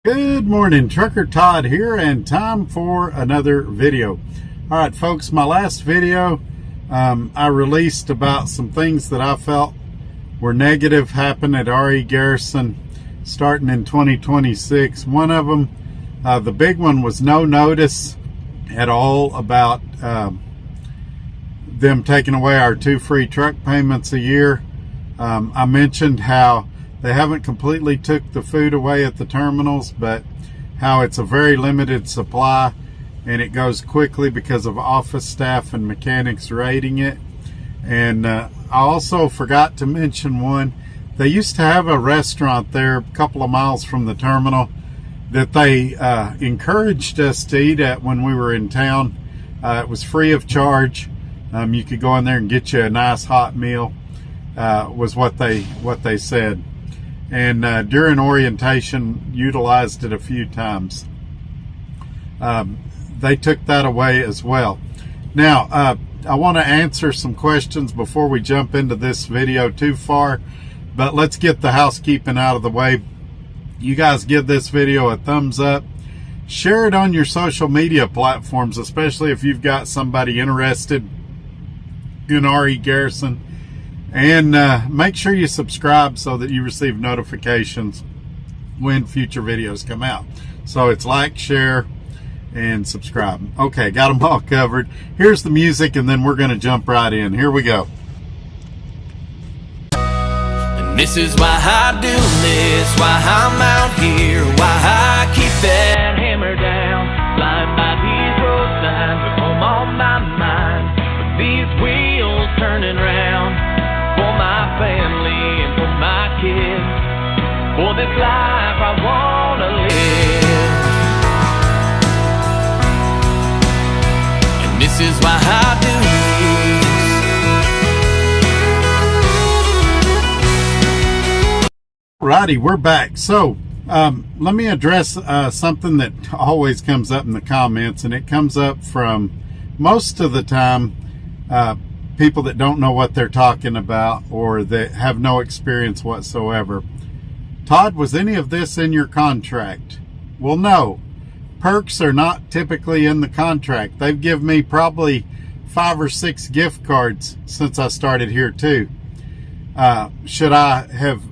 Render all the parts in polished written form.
Good morning, Trucker Todd here, and time for another video. All right, folks, my last video I released about some things that I felt were negative happened at RE Garrison starting in 2026. One of them, the big one, was no notice at all about them taking away our 2 free truck payments a year. I mentioned how they haven't completely took the food away at the terminals, but how it's a very limited supply and it goes quickly because of office staff and mechanics raiding it. And I also forgot to mention one. They used to have a restaurant there a couple of miles from the terminal that they encouraged us to eat at when we were in town. It was free of charge. You could go in there and get you a nice hot meal, was what they said. And during orientation, utilized it a few times. They took that away as well. Now, I want to answer some questions before we jump into this video too far, but let's get the housekeeping out of the way. You guys give this video a thumbs up. Share it on your social media platforms, especially if you've got somebody interested in RE Garrison. And make sure you subscribe so that you receive notifications when future videos come out. So it's like, share, and subscribe. Okay, got them all covered. Here's the music, and then we're going to jump right in. Here we go. And this is why I do this, why I'm out here, why I keep that hammer down. Flying by these road signs, with home on my mind, with these wheels turning round. For my family and for my kids, for this life I wanna live. And this is why I do this. Righty, we're back. So let me address something that always comes up in the comments, and it comes up from most of the time people that don't know what they're talking about or that have no experience whatsoever. Todd, was any of this in your contract? Well, no. Perks are not typically in the contract. They've given me probably 5 or 6 gift cards since I started here too. Should I have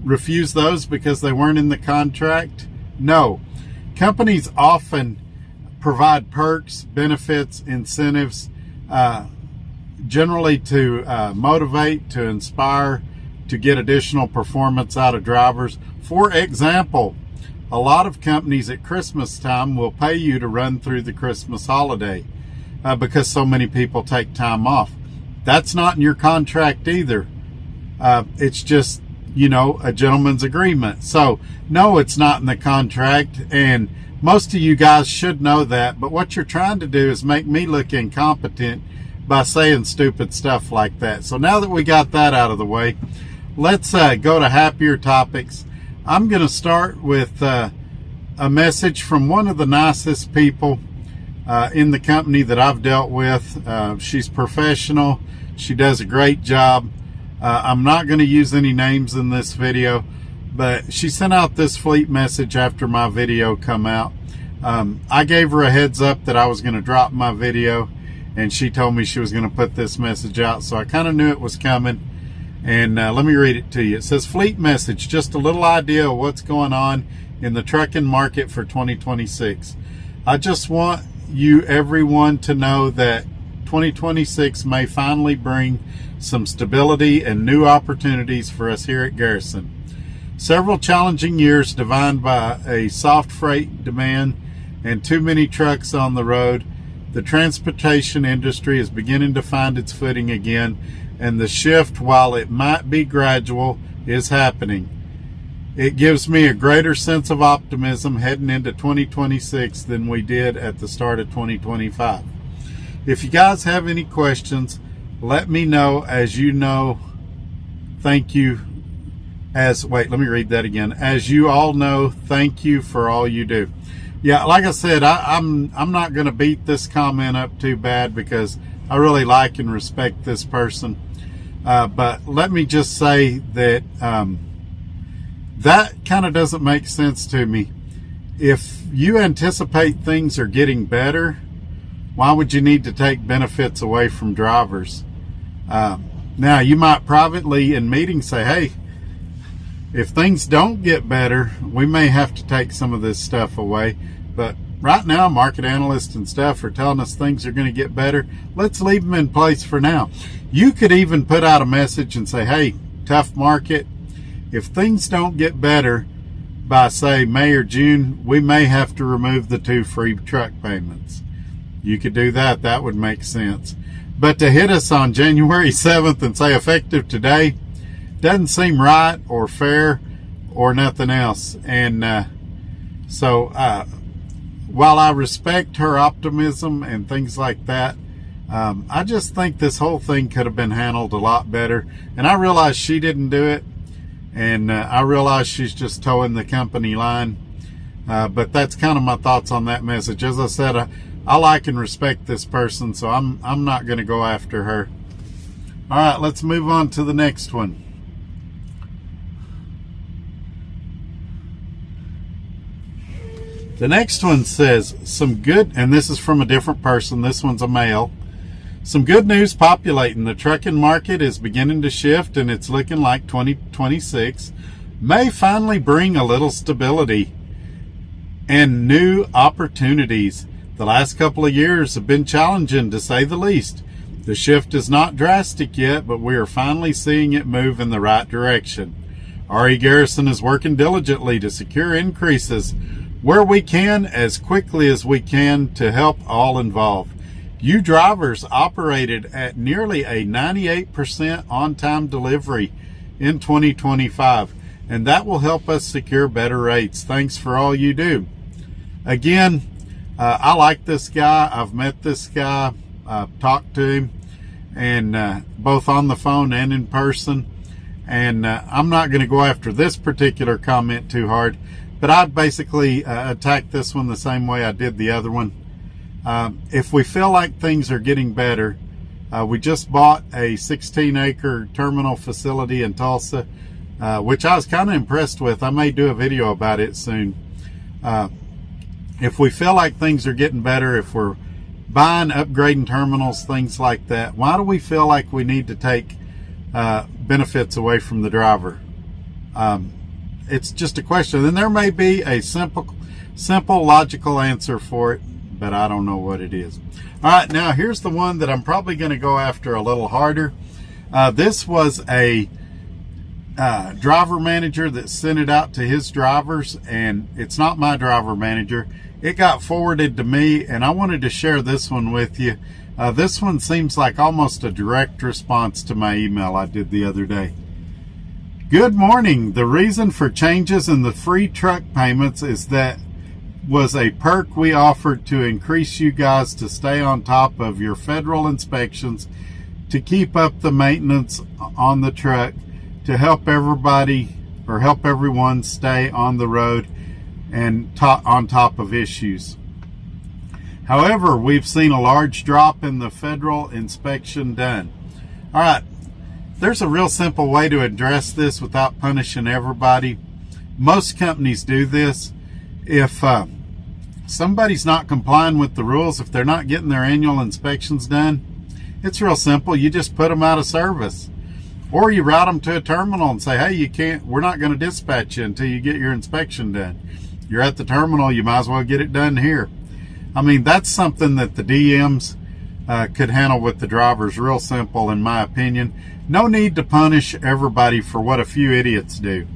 refused those because they weren't in the contract? No. Companies often provide perks, benefits, incentives, generally to motivate, to inspire, to get additional performance out of drivers. For example, a lot of companies at Christmas time will pay you to run through the Christmas holiday because so many people take time off. That's not in your contract either. It's just, you know, a gentleman's agreement. So no, it's not in the contract, and most of you guys should know that, but what you're trying to do is make me look incompetent by saying stupid stuff like that. So now that we got that out of the way, let's go to happier topics. I'm going to start with a message from one of the nicest people in the company that I've dealt with. She's professional. She does a great job. I'm not going to use any names in this video, but she sent out this fleet message after my video come out. I gave her a heads up that I was going to drop my video, and she told me she was going to put this message out, so I kind of knew it was coming. And let me read it to you. It says, fleet message, just a little idea of what's going on in the trucking market for 2026. I just want everyone to know that 2026 may finally bring some stability and new opportunities for us here at Garrison. Several challenging years defined by a soft freight demand and too many trucks on the road. The transportation industry is beginning to find its footing again, and the shift, while it might be gradual, is happening. It gives me a greater sense of optimism heading into 2026 than we did at the start of 2025. If you guys have any questions, let me know. As you know, thank you. Let me read that again. As you all know, thank you for all you do. Yeah, like I said, I'm not going to beat this comment up too bad because I really like and respect this person. But let me just say that that kind of doesn't make sense to me. if you anticipate things are getting better, why would you need to take benefits away from drivers? Now, you might privately in meetings say, hey, if things don't get better, we may have to take some of this stuff away. But right now, market analysts and stuff are telling us things are going to get better. Let's leave them in place for now. You could even put out a message and say, hey, tough market. If things don't get better by, say, May or June, we may have to remove the 2 free truck payments. You could do that. That would make sense. But to hit us on January 7th and say effective today doesn't seem right or fair or nothing else. And so while I respect her optimism and things like that, I just think this whole thing could have been handled a lot better. And I realize she didn't do it. And I realize she's just towing the company line. But that's kind of my thoughts on that message. As I said, I like and respect this person, so I'm not going to go after her. All right, let's move on to the next one. The next one says, some good, and this is from a different person. This one's a male. Some good news populating. The trucking market is beginning to shift, and it's looking like 2026 may finally bring a little stability and new opportunities. The last couple of years have been challenging, to say the least. The shift is not drastic yet, but we are finally seeing it move in the right direction. RE Garrison is working diligently to secure increases where we can, as quickly as we can, to help all involved. You drivers operated at nearly a 98% on-time delivery in 2025, and that will help us secure better rates. Thanks for all you do. Again, I like this guy. I've met this guy, talked to him, and both on the phone and in person. And I'm not going to go after this particular comment too hard, but I'd basically attack this one the same way I did the other one. If we feel like things are getting better, we just bought a 16-acre terminal facility in Tulsa, which I was kind of impressed with. I may do a video about it soon. If we feel like things are getting better, if we're buying, upgrading terminals, things like that, why do we feel like we need to take benefits away from the driver? It's just a question. And there may be a simple, logical answer for it, but I don't know what it is. All right, now here's the one that I'm probably going to go after a little harder. This was a driver manager that sent it out to his drivers, and it's not my driver manager. It got forwarded to me, and I wanted to share this one with you. This one seems like almost a direct response to my email I did the other day. Good morning. The reason for changes in the free truck payments is that was a perk we offered to increase you guys to stay on top of your federal inspections, to keep up the maintenance on the truck, to help everybody or help everyone stay on the road and on top of issues. However, we've seen a large drop in the federal inspection done. All right, there's a real simple way to address this without punishing everybody. Most companies do this. If somebody's not complying with the rules, if they're not getting their annual inspections done, it's real simple. You just put them out of service. Or you route them to a terminal and say, hey, we're not going to dispatch you until you get your inspection done. You're at the terminal, you might as well get it done here. I mean, that's something that the DMs could handle with the drivers. Real simple, in my opinion. No need to punish everybody for what a few idiots do.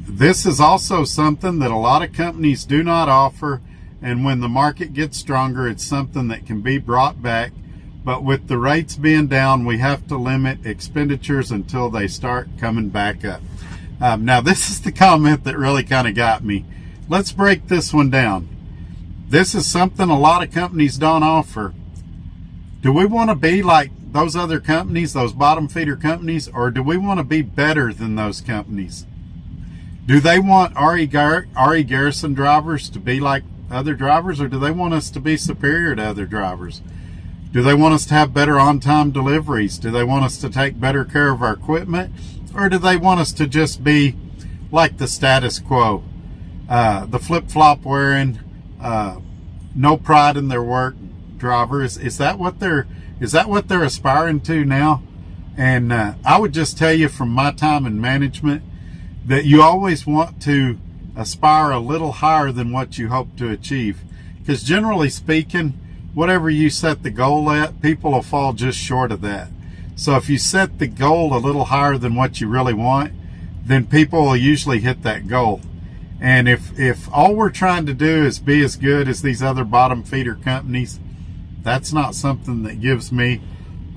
This is also something that a lot of companies do not offer, and when the market gets stronger, it's something that can be brought back. But with the rates being down, we have to limit expenditures until they start coming back up. Now, this is the comment that really kind of got me. Let's break this one down. This is something a lot of companies don't offer. Do we want to be like those other companies, those bottom feeder companies, or do we want to be better than those companies? Do they want RE Garrison drivers to be like other drivers, or do they want us to be superior to other drivers? Do they want us to have better on-time deliveries? Do they want us to take better care of our equipment? Or do they want us to just be like the status quo, the flip-flop wearing, no pride in their work driver. Is that what they're aspiring to now? And I would just tell you from my time in management that you always want to aspire a little higher than what you hope to achieve, because generally speaking, whatever you set the goal at, people will fall just short of that. So if you set the goal a little higher than what you really want, then people will usually hit that goal. And if all we're trying to do is be as good as these other bottom feeder companies, that's not something that gives me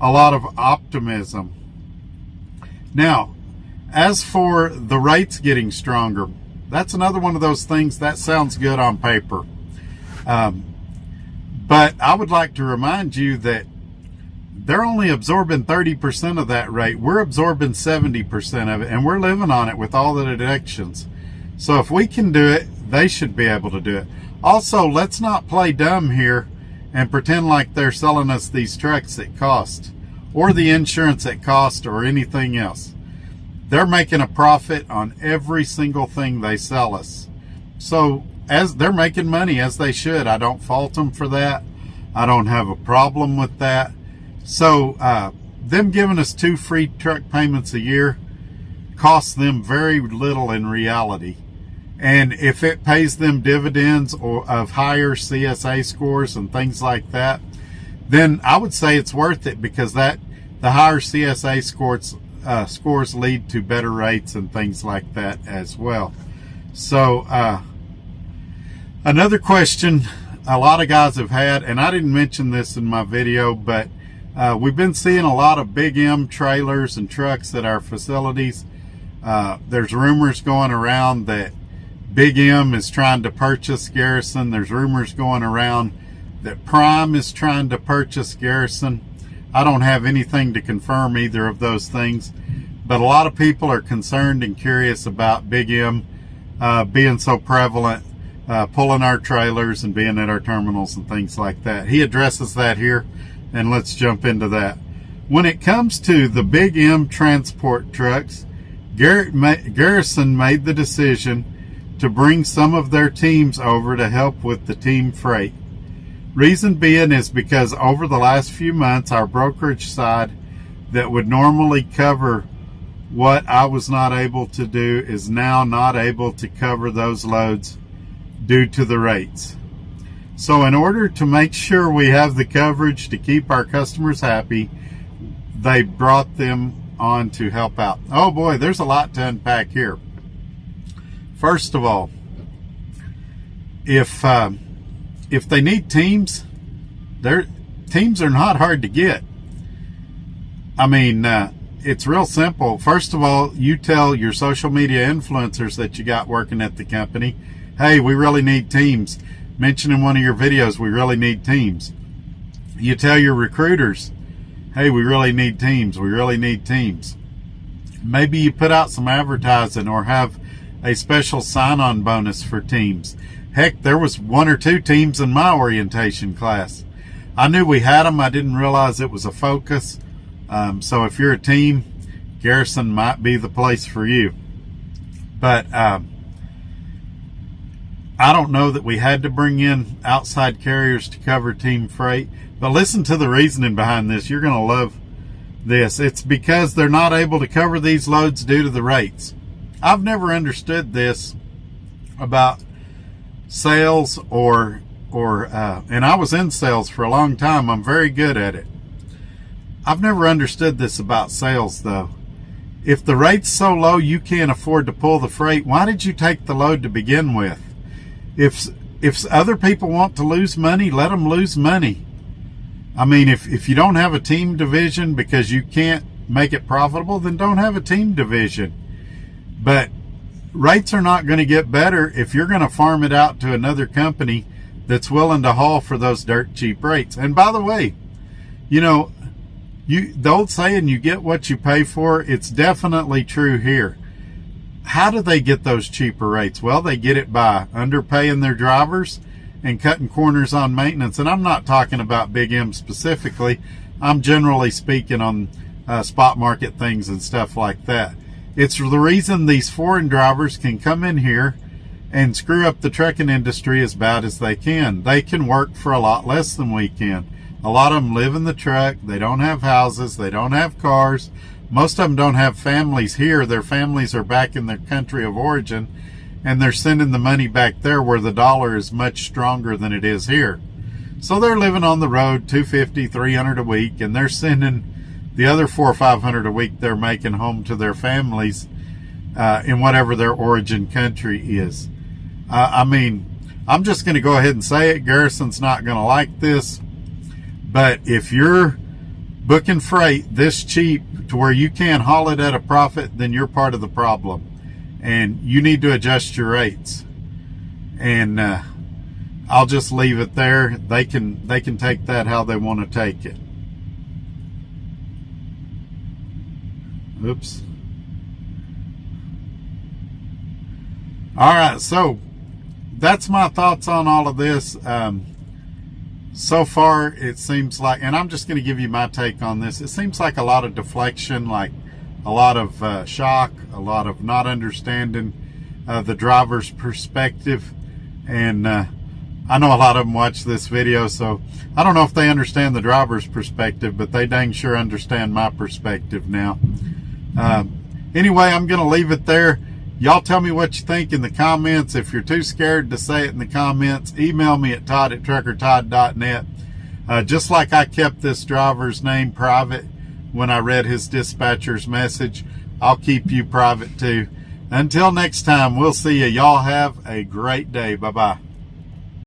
a lot of optimism. Now, as for the rates getting stronger, that's another one of those things that sounds good on paper. But I would like to remind you that they're only absorbing 30% of that rate. We're absorbing 70% of it, and we're living on it with all the deductions. So if we can do it, they should be able to do it. Also, let's not play dumb here and pretend like they're selling us these trucks at cost, or the insurance at cost, or anything else. They're making a profit on every single thing they sell us. So as they're making money, as they should, I don't fault them for that. I don't have a problem with that. So them giving us 2 free truck payments a year costs them very little in reality. And if it pays them dividends or of higher CSA scores and things like that, then I would say it's worth it, because the higher CSA scores lead to better rates and things like that as well. So another question a lot of guys have had, and I didn't mention this in my video, but we've been seeing a lot of Big M trailers and trucks at our facilities. There's rumors going around that Big M is trying to purchase Garrison. There's rumors going around that Prime is trying to purchase Garrison. I don't have anything to confirm either of those things, but a lot of people are concerned and curious about Big M being so prevalent, pulling our trailers and being at our terminals and things like that. He addresses that here, and let's jump into that. When it comes to the Big M transport trucks, Garrison made the decision to bring some of their teams over to help with the team freight. Reason being is because over the last few months, our brokerage side that would normally cover what I was not able to do is now not able to cover those loads due to the rates. So in order to make sure we have the coverage to keep our customers happy, they brought them on to help out. Oh boy, there's a lot to unpack here. First of all, if they need teams, their teams are not hard to get. I mean, it's real simple. First of all, you tell your social media influencers that you got working at the company, hey, we really need teams. Mention in one of your videos, we really need teams. You tell your recruiters, hey, we really need teams. We really need teams. Maybe you put out some advertising or have a special sign-on bonus for teams. Heck, there was 1 or 2 teams in my orientation class. I knew we had them. I didn't realize it was a focus. So if you're a team, Garrison might be the place for you. But I don't know that we had to bring in outside carriers to cover team freight. But listen to the reasoning behind this. You're going to love this. It's because they're not able to cover these loads due to the rates. I've never understood this about sales and I was in sales for a long time. I'm very good at it. I've never understood this about sales though. If the rate's so low you can't afford to pull the freight, why did you take the load to begin with? If other people want to lose money, let them lose money. I mean, if you don't have a team division because you can't make it profitable, then don't have a team division. But rates are not going to get better if you're going to farm it out to another company that's willing to haul for those dirt cheap rates. And by the way, you know, the old saying, you get what you pay for, it's definitely true here. How do they get those cheaper rates? Well, they get it by underpaying their drivers and cutting corners on maintenance. And I'm not talking about Big M specifically. I'm generally speaking on spot market things and stuff like that. It's the reason these foreign drivers can come in here and screw up the trucking industry as bad as they can. They can work for a lot less than we can. A lot of them live in the truck. They don't have houses. They don't have cars. Most of them don't have families here. Their families are back in their country of origin, and they're sending the money back there where the dollar is much stronger than it is here. So they're living on the road, $250, $300 a week, and they're sending the other $400 or $500 a week they're making home to their families in whatever their origin country is. I mean, I'm just going to go ahead and say it. Garrison's not going to like this, but if you're booking freight this cheap to where you can't haul it at a profit, then you're part of the problem, and you need to adjust your rates. And I'll just leave it there. They can take that how they want to take it. Oops. All right, so that's my thoughts on all of this. So far, it seems like, and I'm just going to give you my take on this. It seems like a lot of deflection, like a lot of shock, a lot of not understanding the driver's perspective. And I know a lot of them watch this video, so I don't know if they understand the driver's perspective, but they dang sure understand my perspective now. Anyway, I'm going to leave it there. Y'all tell me what you think in the comments. If you're too scared to say it in the comments, email me at todd@truckertodd.net. Just like I kept this driver's name private when I read his dispatcher's message, I'll keep you private too. Until next time, we'll see you. Y'all have a great day. Bye-bye.